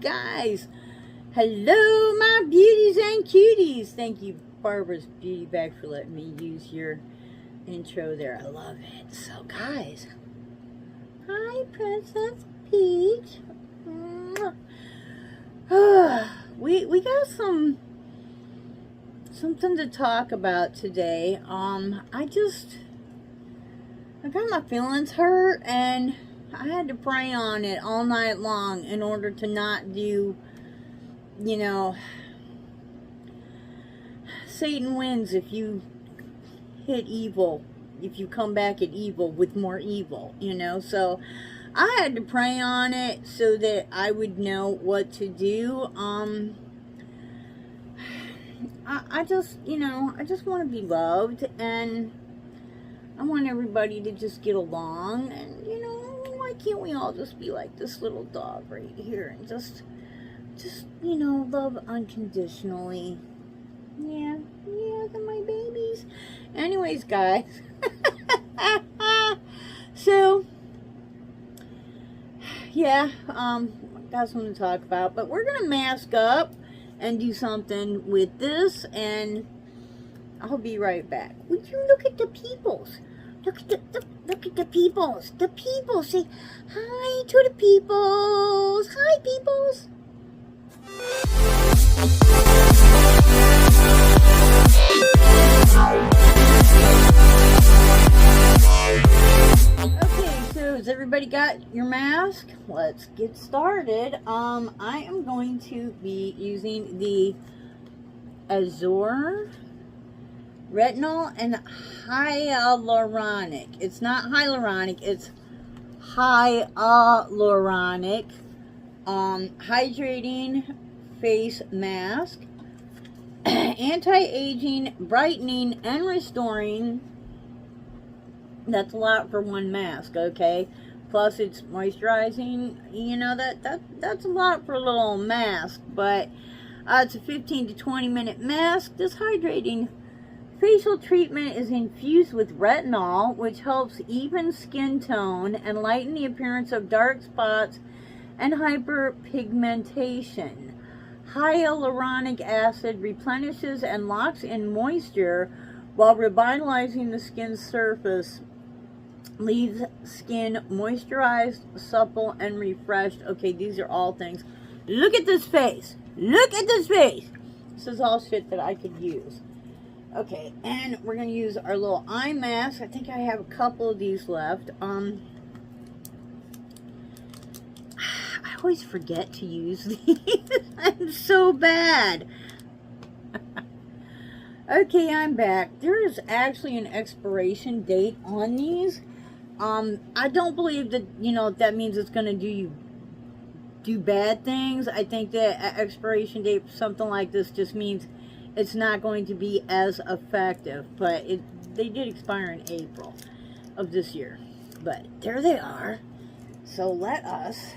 guys. Hello, my beauties and cuties. Thank you, Barbara's Beauty Bag, for letting me use your intro there. I love it. So, guys. Hi, Princess Peach. We got something to talk about today. I got my feelings hurt, and I had to pray on it all night long in order to not do, Satan wins if you hit evil, if you come back at evil with more evil, so I had to pray on it so that I would know what to do. I just want to be loved, and I want everybody to just get along, and, why can't we all just be like this little dog right here and just love unconditionally? Yeah, they're my babies. Anyways, guys, so, yeah, got something to talk about, but we're going to mask up and do something with this, and I'll be right back. Would you look at the peoples? Look at the peoples. The peoples. Say hi to the peoples. Hi, peoples. Okay, so has everybody got your mask? Let's get started. I am going to be using the Azure retinol and hyaluronic. It's not hyaluronic, it's hyaluronic hydrating face mask. Anti-aging, brightening, and restoring. That's a lot for one mask, okay? Plus it's moisturizing. That's a lot for a little mask, but it's a 15 to 20 minute mask. This hydrating facial treatment is infused with retinol, which helps even skin tone and lighten the appearance of dark spots and hyperpigmentation. Hyaluronic acid replenishes and locks in moisture while revitalizing the skin's surface, leaves skin moisturized, supple, and refreshed. Okay, these are all things. Look at this face. Look at this face. This is all shit that I could use. Okay, and we're going to use our little eye mask. I think I have a couple of these left. I always forget to use these. I'm so bad. Okay, I'm back. There is actually an expiration date on these. I don't believe that, that means it's going to do bad things. I think that expiration date for something like this just means it's not going to be as effective, but they did expire in April of this year. But there they are. So let us.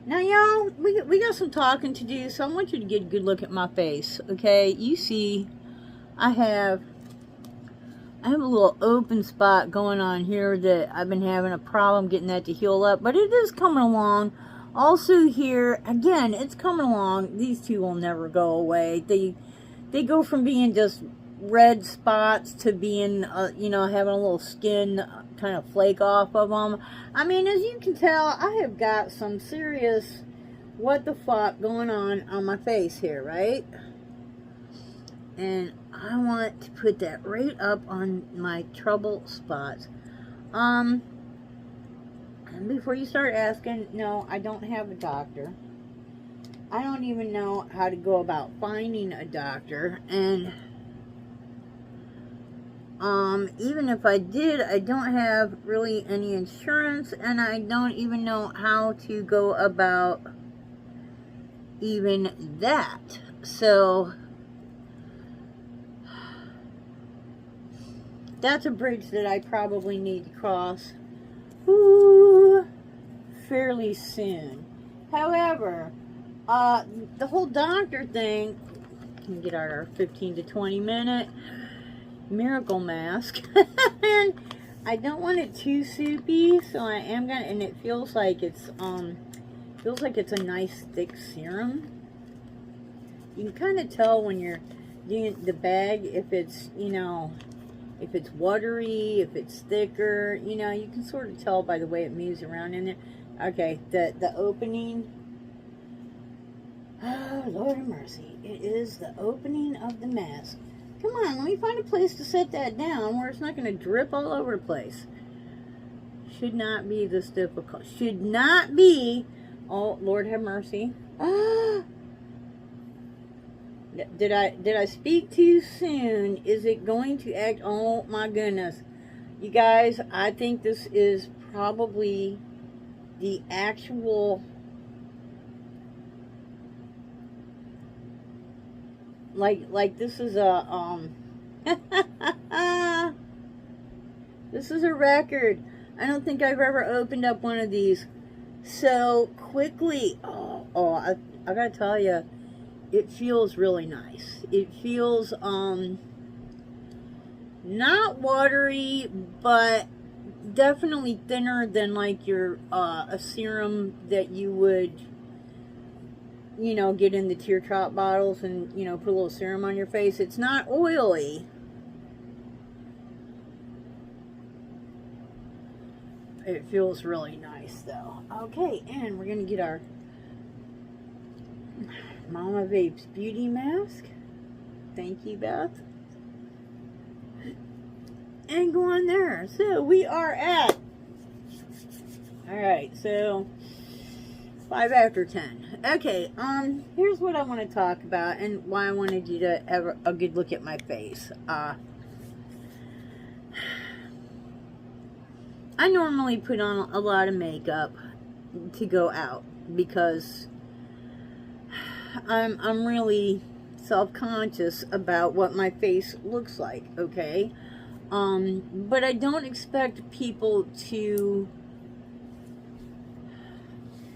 Now, y'all, we got some talking to do, so I want you to get a good look at my face, okay? You see, I have a little open spot going on here that I've been having a problem getting that to heal up, but it is coming along. Also here, again, it's coming along. These two will never go away. They go from being just red spots to being, having a little skin kind of flake off of them. I mean, as you can tell, I have got some serious what the fuck going on my face here, right? And I want to put that right up on my trouble spots. And before you start asking, no, I don't have a doctor. I don't even know how to go about finding a doctor. And even if I did, I don't have really any insurance, and I don't even know how to go about even that. So that's a bridge that I probably need to cross fairly soon. However, the whole doctor thing, we can get our 15 to 20 minute miracle mask. And I don't want it too soupy, so I am gonna, and it feels like it's Feels like it's a nice thick serum. You can kind of tell when you're doing the bag if it's, you know, if it's watery, if it's thicker. You know, you can sort of tell by the way it moves around in there. Okay, the opening. Oh, Lord have mercy. It is the opening of the mask. Come on, let me find a place to set that down where it's not going to drip all over the place. Should not be this difficult. Should not be. Oh, Lord have mercy. Ah! Did I speak too soon? Is it going to act? Oh my goodness. You guys, I think this is probably the actual, like this is a this is a record. I don't think I've ever opened up one of these so quickly. I gotta tell you, it feels really nice. It feels not watery, but definitely thinner than like your a serum that you would, you know, get in the teardrop bottles and, you know, put a little serum on your face. It's not oily. It feels really nice though. Okay, and we're gonna get our Mama Vapes Beauty Mask. Thank you, Beth. And go on there. So we are at, alright, so 5 after 10. Okay, here's what I want to talk about and why I wanted you to have a good look at my face. I normally put on a lot of makeup to go out because I'm really self-conscious about what my face looks like, okay? But I don't expect people to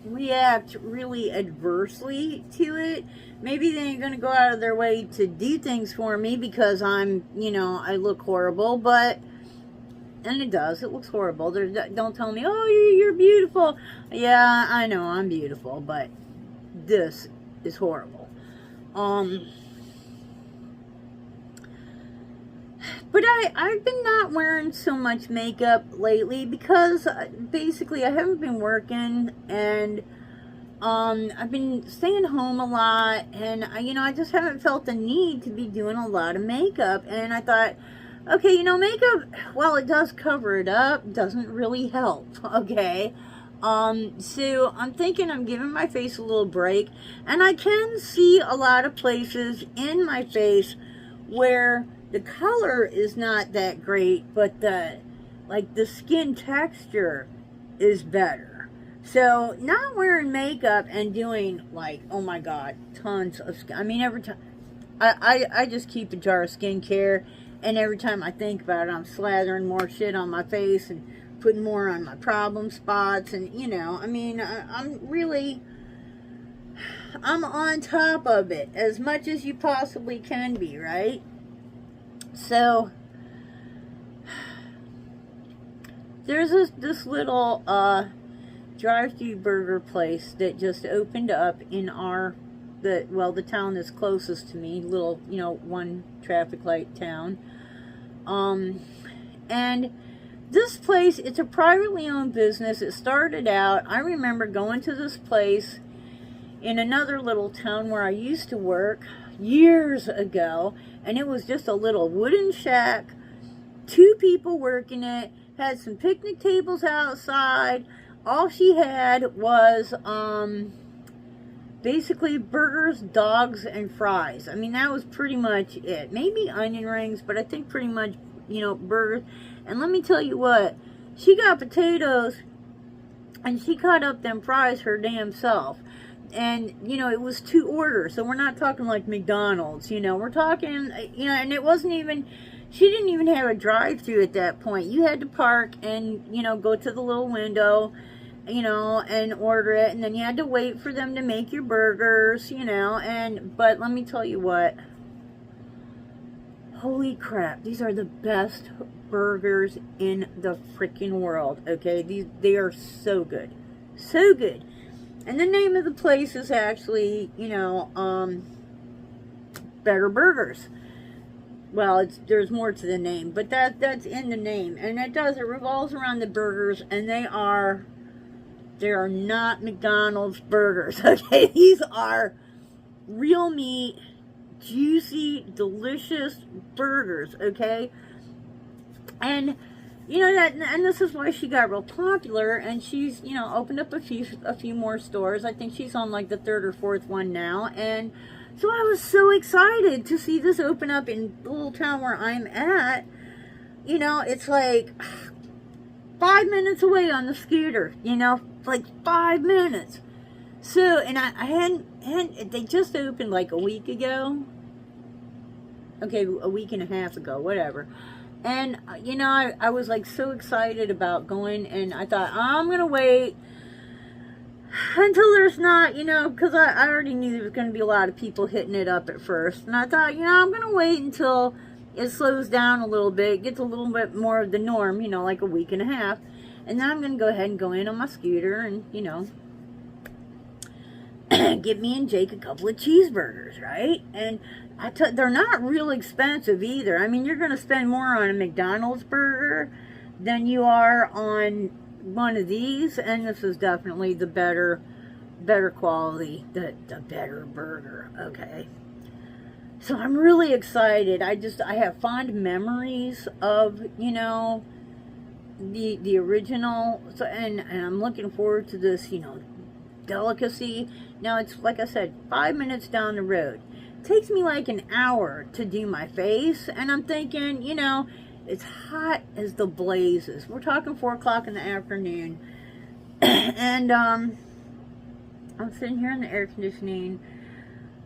react really adversely to it. Maybe they ain't gonna go out of their way to do things for me because I'm, you know, I look horrible, but, and it does, it looks horrible. Don't tell me, oh, you're beautiful. Yeah, I know I'm beautiful, but this is horrible. But I've been not wearing so much makeup lately because basically I haven't been working and I've been staying home a lot and you know, I just haven't felt the need to be doing a lot of makeup. And I thought, okay, you know, makeup, while it does cover it up, doesn't really help, okay? So I'm thinking I'm giving my face a little break, and I can see a lot of places in my face where the color is not that great, but the skin texture is better. So not wearing makeup and doing like, oh my god, tons of skin. I mean, every time I just keep a jar of skincare, and every time I think about it, I'm slathering more shit on my face and putting more on my problem spots. And you know, I mean, I'm on top of it as much as you possibly can be, right? So there's this little drive-thru burger place that just opened up in the town that's closest to me, little, you know, one traffic light town. And this place, it's a privately owned business. It started out, I remember going to this place in another little town where I used to work years ago, and it was just a little wooden shack, 2 people working it, had some picnic tables outside. All she had was basically burgers, dogs, and fries. I mean, that was pretty much it. Maybe onion rings, but I think pretty much, you know, burgers. And let me tell you what, she got potatoes and she cut up them fries her damn self. And, you know, it was 2 orders, so we're not talking like McDonald's, you know, we're talking, you know, and it wasn't even, she didn't even have a drive-thru at that point. You had to park and, you know, go to the little window, you know, and order it, and then you had to wait for them to make your burgers, you know. And but let me tell you what, holy crap, these are the best burgers in the freaking world, okay? They are so good, so good. And the name of the place is actually, Better Burgers. Well, there's more to the name, but that's in the name. And it revolves around the burgers, and they are not McDonald's burgers, okay? These are real meat, juicy, delicious burgers, okay? And and this is why she got real popular, and she's opened up a few more stores. I think she's on like the third or fourth one now, and so I was so excited to see this open up in the little town where I'm at. It's like 5 minutes away on the scooter, like 5 minutes. So, and I hadn't, they just opened like a week ago. Okay, a week and a half ago, whatever. And, I was like so excited about going, and I thought, I'm going to wait until there's not, because I already knew there was going to be a lot of people hitting it up at first. And I thought, I'm going to wait until it slows down a little bit, gets a little bit more of the norm, like a week and a half. And then I'm going to go ahead and go in on my scooter and, get me and Jake a couple of cheeseburgers, right? And they're not real expensive either. I mean, you're going to spend more on a McDonald's burger than you are on one of these, and this is definitely the better quality, the better burger, okay? So I'm really excited. I have fond memories of, the original, so and I'm looking forward to this, delicacy. Now, it's, like I said, 5 minutes down the road. It takes me like an hour to do my face, and I'm thinking, it's hot as the blazes. We're talking 4 o'clock in the afternoon, and I'm sitting here in the air conditioning.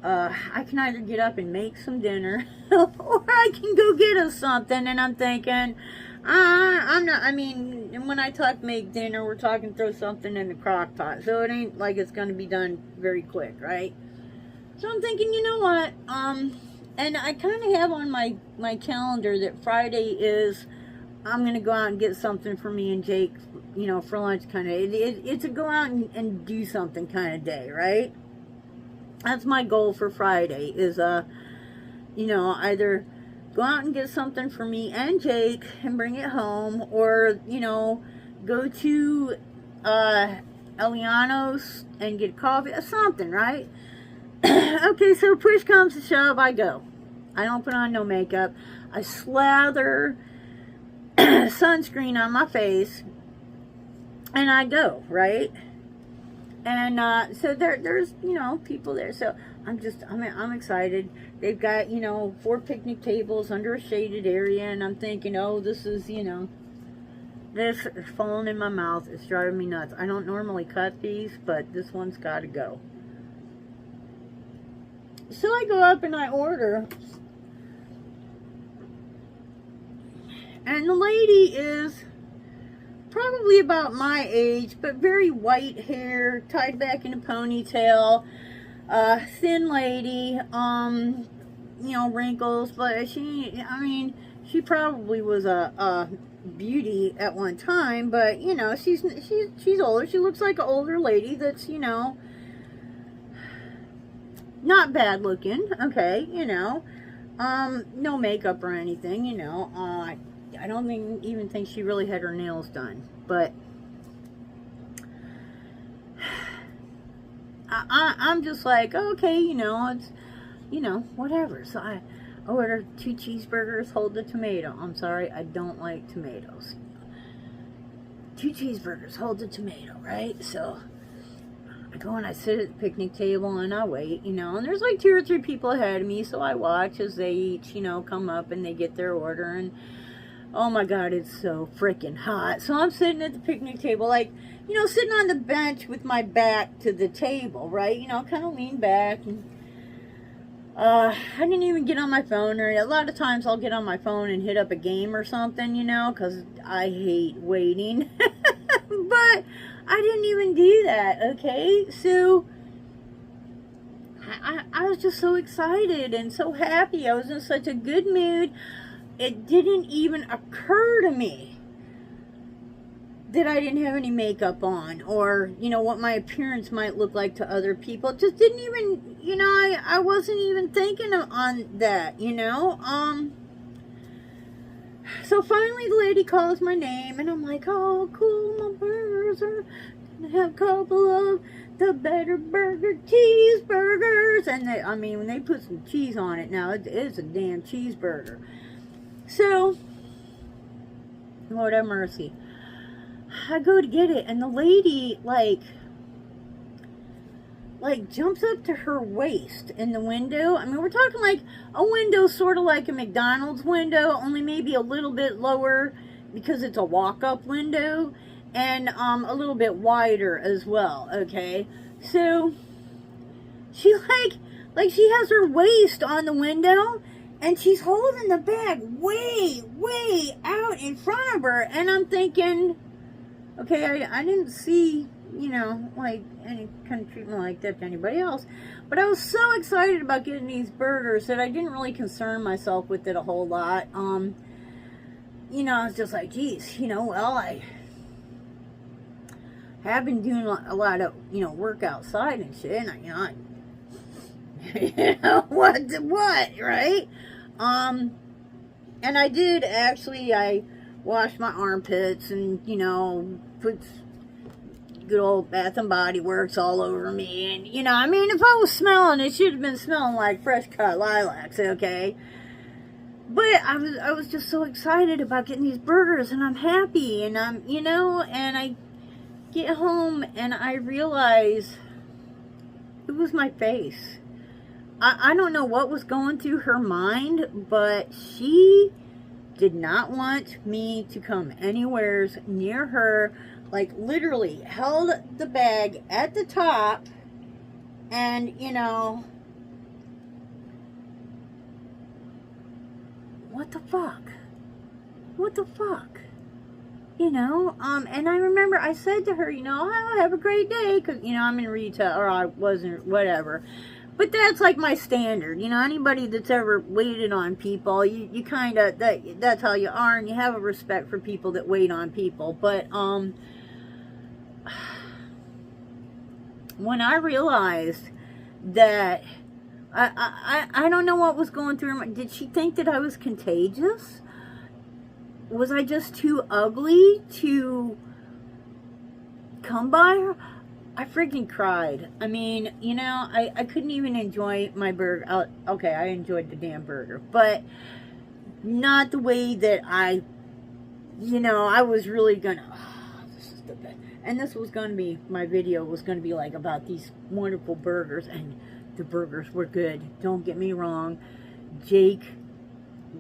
I can either get up and make some dinner, or I can go get us something, and I'm thinking, when I talk make dinner, we're talking throw something in the crock pot, so it ain't like it's going to be done very quick, right? So I'm thinking, you know what, and I kind of have on my calendar that Friday is, I'm going to go out and get something for me and Jake, for lunch kind of, it's a go out and do something kind of day, right? That's my goal for Friday is, either go out and get something for me and Jake and bring it home, or, go to Eliano's and get coffee or something, right? Okay, so push comes to shove, I go. I don't put on no makeup. I slather sunscreen on my face, and I go, right? And so there's people there. So I'm excited. They've got 4 picnic tables under a shaded area, and I'm thinking, oh, this is this is falling in my mouth. It's driving me nuts. I don't normally cut these, but this one's got to go. So I go up and I order, and the lady is probably about my age, but very white hair, tied back in a ponytail, thin lady, wrinkles, but she probably was a beauty at one time, but she's older. She looks like an older lady that's not bad looking, okay, no makeup or anything, I don't even think she really had her nails done, but I'm just like, okay, it's, whatever. So I ordered 2 cheeseburgers, hold the tomato. I'm sorry, I don't like tomatoes. 2 cheeseburgers, hold the tomato, right? So I go and I sit at the picnic table and I wait, and there's like 2 or 3 people ahead of me, so I watch as they each, come up and they get their order, and oh my God, it's so freaking hot. So I'm sitting at the picnic table, like, sitting on the bench with my back to the table, right? Kind of lean back. And I didn't even get on my phone, or a lot of times I'll get on my phone and hit up a game or something, because I hate waiting. But I didn't even do that, okay? So I was just so excited and so happy. I was in such a good mood. It didn't even occur to me that I didn't have any makeup on, or, you know, what my appearance might look like to other people. It just didn't even, you know, I wasn't even thinking on that, you know. So finally the lady calls my name, and I'm like, oh, cool, my burgers are gonna have a couple of the Better Burger cheeseburgers. And they, I mean, when they put some cheese on it now, it is a damn cheeseburger. So, Lord have mercy. I go to get it, and the lady, like jumps up to her waist in the window. I mean, we're talking like a window sort of like a McDonald's window, only maybe a little bit lower because it's a walk-up window, and a little bit wider as well, okay? So, she like she has her waist on the window, and she's holding the bag way, way out in front of her, and I'm thinking, okay, I didn't see, you know, like any kind of treatment like that to anybody else, but I was so excited about getting these burgers that I didn't really concern myself with it a whole lot. You know, I was just like, geez, you know, well, I have been doing a lot of, you know, work outside and shit, and you know, what, right? And I did actually, I washed my armpits and, you know, put good old Bath and Body Works all over me. And, you know, I mean, if I was smelling, it should have been smelling like fresh cut lilacs, okay? But I was just so excited about getting these burgers, and I'm happy, and I'm, you know, and I get home and I realize it was my face. I don't know what was going through her mind, but she did not want me to come anywhere near her. Like, literally held the bag at the top, and, you know, what the fuck? What the fuck? You know, and I remember I said to her, you know, oh, have a great day, because, you know, I'm in retail, or I wasn't, whatever. But that's like my standard, you know, anybody that's ever waited on people, you kind of, that's how you are, and you have a respect for people that wait on people. But, when I realized that, I don't know what was going through her mind. Did she think that I was contagious? Was I just too ugly to come by her? I freaking cried. I mean, you know, I couldn't even enjoy my burger. Okay, I enjoyed the damn burger, but not the way that I, you know, I was really gonna, oh, this is the best. And this was going to be, my video was going to be like about these wonderful burgers, and the burgers were good. Don't get me wrong. Jake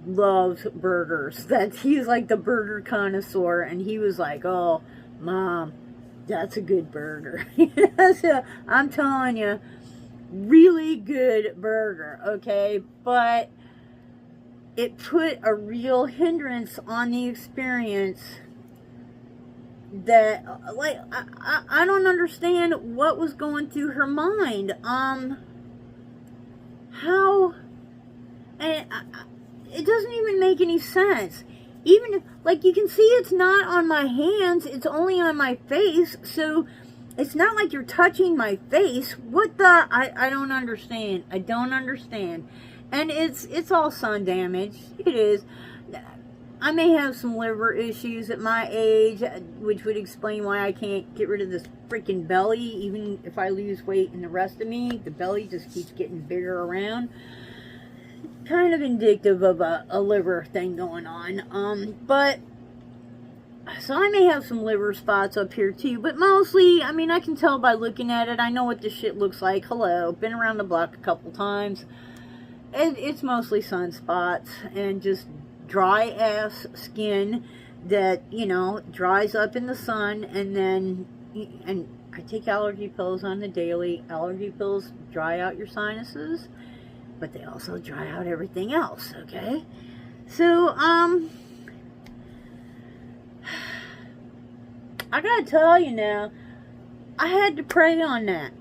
loves burgers. He's like the burger connoisseur, and he was like, oh, Mom, that's a good burger. So, I'm telling you, really good burger, okay? But it put a real hindrance on the experience that, like, I don't understand what was going through her mind. How, and it doesn't even make any sense. Even if, like, you can see it's not on my hands, it's only on my face, so it's not like you're touching my face. What the, I don't understand. I don't understand. And it's all sun damage. It is. I may have some liver issues at my age, which would explain why I can't get rid of this freaking belly. Even if I lose weight and the rest of me, the belly just keeps getting bigger around. Kind of indicative of a liver thing going on. But, so I may have some liver spots up here too. But mostly, I mean, I can tell by looking at it. I know what this shit looks like. Hello, been around the block a couple times. It's mostly sunspots and just dry ass skin that, you know, dries up in the sun. And then, and I take allergy pills on the daily. Allergy pills dry out your sinuses, but they also dry out everything else, okay? So, I gotta tell you now, I had to pray on that.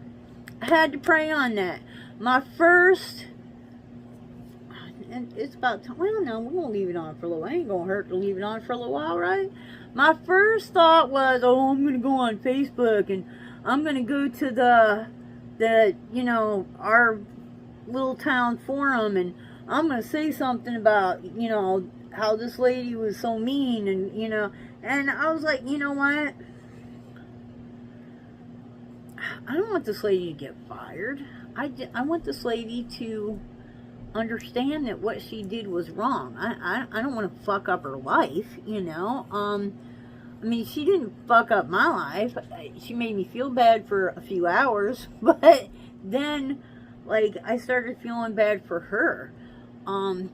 I had to pray on that. My first, and it's about time, well, no, we're gonna leave it on for a little while. Ain't gonna hurt to leave it on for a little while, right? My first thought was, oh, I'm going to go on Facebook and I'm going to go to the, you know, our little town forum, and I'm going to say something about, you know, how this lady was so mean, and, you know, and I was like, you know what? I don't want this lady to get fired. I want this lady to understand that what she did was wrong. I don't want to fuck up her life, you know. I mean, she didn't fuck up my life. She made me feel bad for a few hours, but then, like, I started feeling bad for her.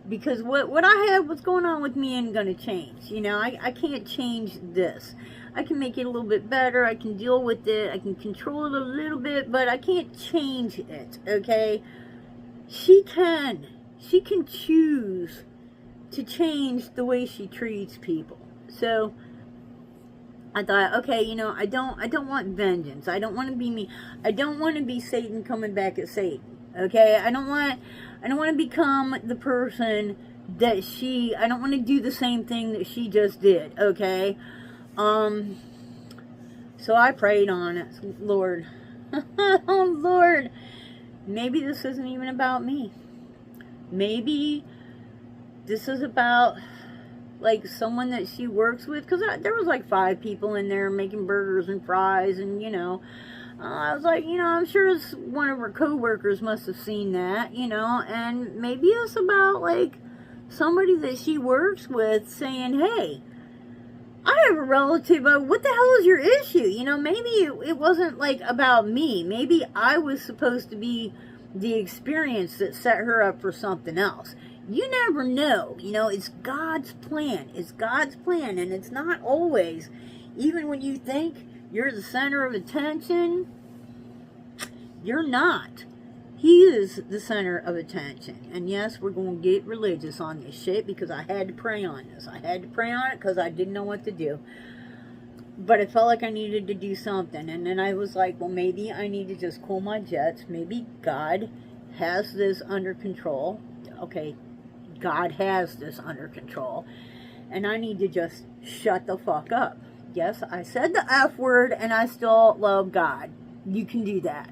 Because what I have, what's going on with me ain't gonna change. You know, I can't change this. I can make it a little bit better. I can deal with it. I can control it a little bit, but I can't change it, okay? She can choose to change the way she treats people. So I thought, okay, you know, I don't want vengeance. I don't want to be me. I don't want to be Satan coming back at Satan. Okay? I don't want to become the person that I don't want to do the same thing that she just did, okay? So I prayed on it. Lord. Oh, Lord. Maybe this isn't even about me. Maybe this is about, like, someone that she works with. Because there was, like, 5 people in there making burgers and fries. And, you know, I was like, you know, I'm sure one of her co-workers must have seen that, you know. And maybe it's about, like, somebody that she works with saying, hey, I have a relative, what the hell is your issue? You know, maybe it wasn't, like, about me. Maybe I was supposed to be the experience that set her up for something else. You never know. You know, it's God's plan. It's God's plan, and it's not always, even when you think you're the center of attention, you're not. He is the center of attention. And yes, we're going to get religious on this shit because I had to pray on this. I had to pray on it because I didn't know what to do. But I felt like I needed to do something. And then I was like, well, maybe I need to just cool my jets. Maybe God has this under control. Okay, God has this under control. And I need to just shut the fuck up. Yes, I said the F word and I still love God. You can do that.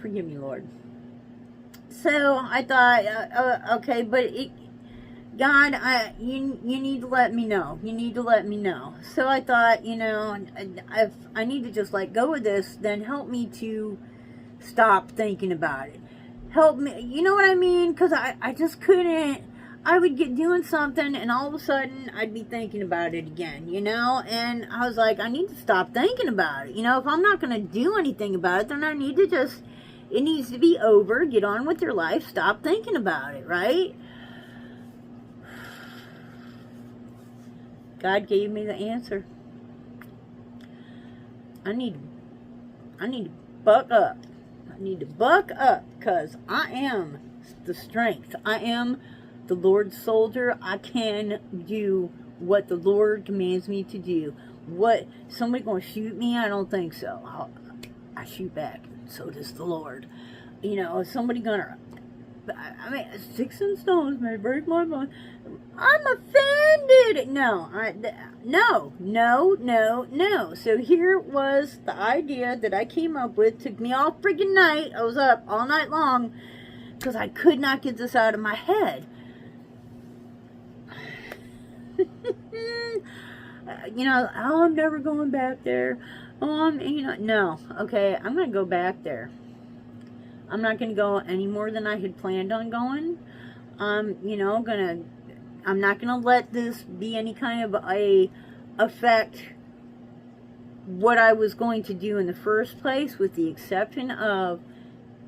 Forgive me, Lord. So I thought, okay, but God, you need to let me know. You need to let me know. So I thought, you know, if I need to just let go of this, then help me to stop thinking about it. Help me, you know what I mean? Because I just couldn't. I would get doing something and all of a sudden I'd be thinking about it again, you know? And I was like, I need to stop thinking about it. You know, if I'm not going to do anything about it, then I need to just, it needs to be over. Get on with your life. Stop thinking about it, right? God gave me the answer. I need to buck up. I need to buck up because I am the strength. I am the Lord's soldier. I can do what the Lord commands me to do. What, somebody gonna shoot me? I don't think so. I shoot back. So does the Lord. You know, is somebody gonna, I mean, sticks and stones may break my bone. I'm offended. No. So here was the idea that I came up with. Took me all freaking night. I was up all night long because I could not get this out of my head. You know, oh, I'm never going back there. Oh, you know, no. Okay, I'm going to go back there. I'm not going to go any more than I had planned on going. You know, I'm not going to let this be any kind of affect what I was going to do in the first place, with the exception of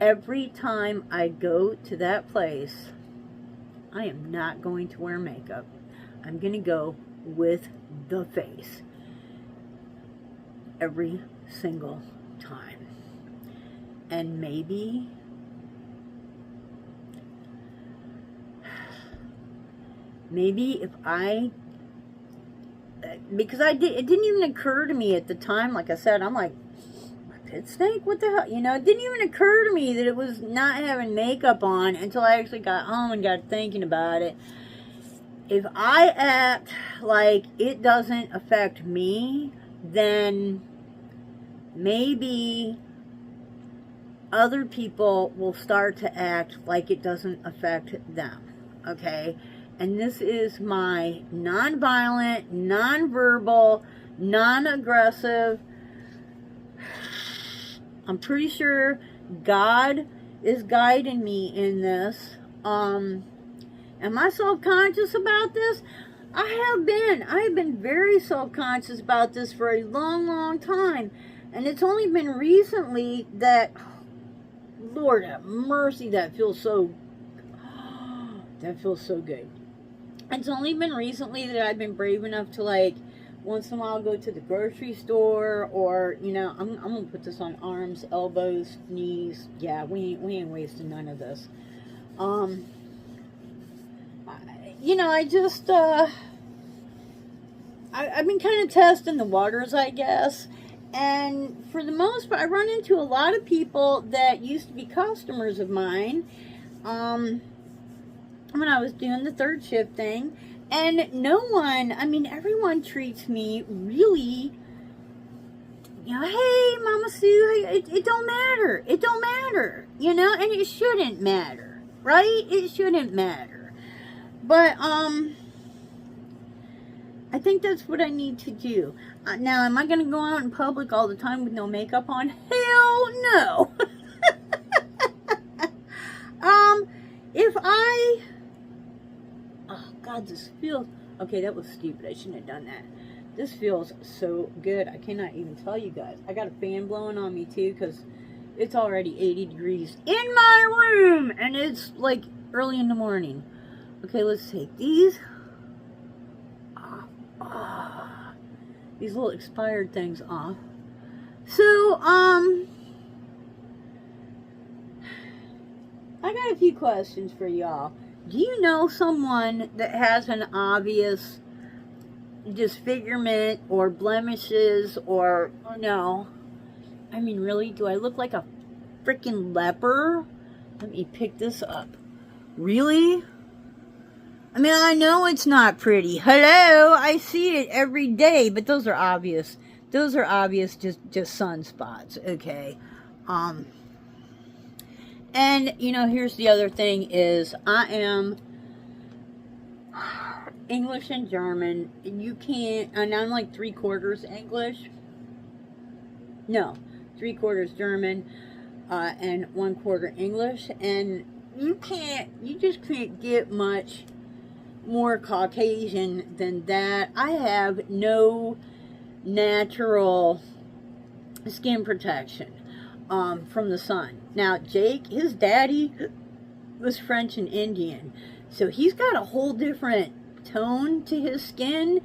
every time I go to that place, I am not going to wear makeup. I'm going to go with the face every single time. And maybe if I, because it didn't even occur to me at the time. Like I said, I'm like, my pit stink? What the hell? You know, it didn't even occur to me that it was not having makeup on until I actually got home and got thinking about it. if I act like it doesn't affect me, then maybe other people will start to act like it doesn't affect them, okay? And this is my non-violent, non-verbal, non-aggressive. I'm pretty sure God is guiding me in this. Am I self-conscious about this? I have been very self-conscious about this for a long, long time. And it's only been recently that, Lord have mercy, that feels so good. It's only been recently that I've been brave enough to, like, once in a while go to the grocery store, or, you know, I'm gonna put this on arms, elbows, knees. Yeah, we ain't wasting none of this. You know, I've been kind of testing the waters, I guess. And for the most part, I run into a lot of people that used to be customers of mine when I was doing the third shift thing. And no one, I mean, everyone treats me really, you know, hey, Mama Sue, it don't matter. It don't matter, you know, and it shouldn't matter, right? It shouldn't matter. But, I think that's what I need to do. Now, am I going to go out in public all the time with no makeup on? Hell no. Oh God, this feels, okay, that was stupid. I shouldn't have done that. This feels so good. I cannot even tell you guys. I got a fan blowing on me too, because it's already 80 degrees in my room, and it's like early in the morning. Okay, let's take these. These little expired things off. So, I got a few questions for y'all. Do you know someone that has an obvious disfigurement or blemishes or no? I mean, really, do I look like a freaking leper? Let me pick this up. Really? I mean, I know it's not pretty. Hello, I see it every day, but those are obvious. Those are obvious, just sunspots, okay? And, you know, here's the other thing is, I am English and German. You can't, and I'm like 3/4 English. No, 3/4 German, and 1/4 English. And you just can't get much more Caucasian than that. I have no natural skin protection from the sun. Now, Jake, his daddy was French and Indian, so he's got a whole different tone to his skin,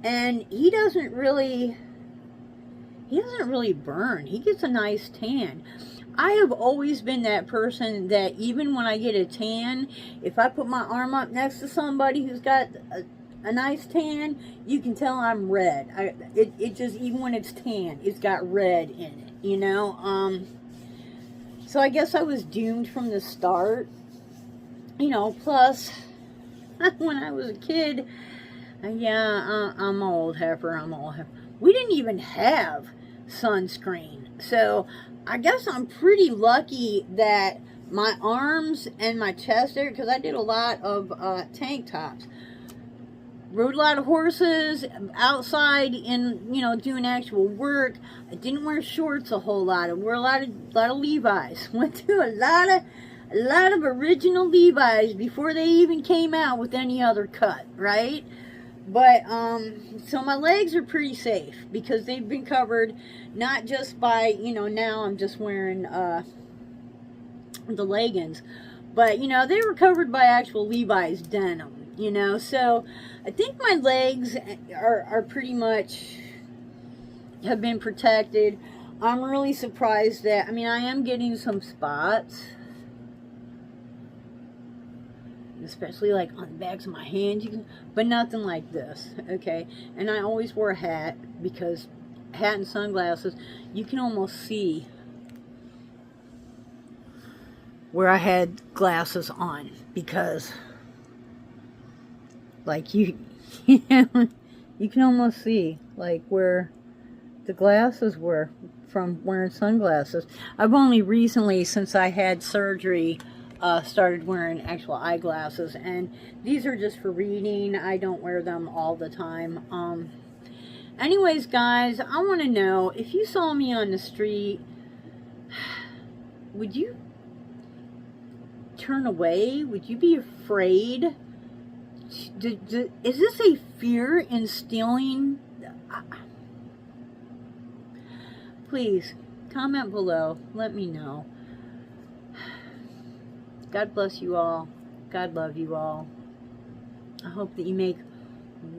and he doesn't really burn. He gets a nice tan. I have always been that person that even when I get a tan, if I put my arm up next to somebody who's got a nice tan, you can tell I'm red. It just, even when it's tan, it's got red in it, you know? So I guess I was doomed from the start, you know, plus, when I was a kid, yeah, I'm old heifer, we didn't even have sunscreen, so I guess I'm pretty lucky that my arms and my chest area, because I did a lot of tank tops, rode a lot of horses outside in, you know, doing actual work. I didn't wear shorts a whole lot. I wore a lot of Levi's. Went to a lot of original Levi's before they even came out with any other cut, right? But, so my legs are pretty safe because they've been covered not just by, you know, now I'm just wearing, the leggings, but, you know, they were covered by actual Levi's denim, you know, so I think my legs are pretty much, have been protected. I'm really surprised that, I mean, I am getting some spots, especially like on the backs of my hands, but nothing like this, okay? And I always wore a hat, because hat and sunglasses, you can almost see where I had glasses on, because like you you can almost see like where the glasses were from wearing sunglasses. I've only recently, since I had surgery, started wearing actual eyeglasses, and these are just for reading. I don't wear them all the time. Anyways, guys, I want to know, if you saw me on the street, would you turn away? Would you be afraid? Is this a fear instilling? Please comment below, let me know. God bless you all. God love you all. I hope that you make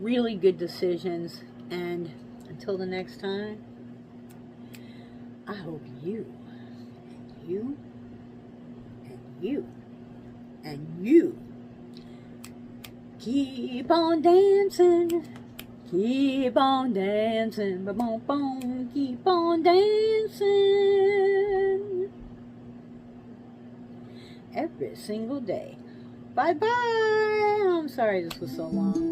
really good decisions, and until the next time, I hope you and you and you and you keep on dancing. Keep on dancing, ba-boom, boom, keep on dancing. Every single day. Bye-bye. I'm sorry this was so long.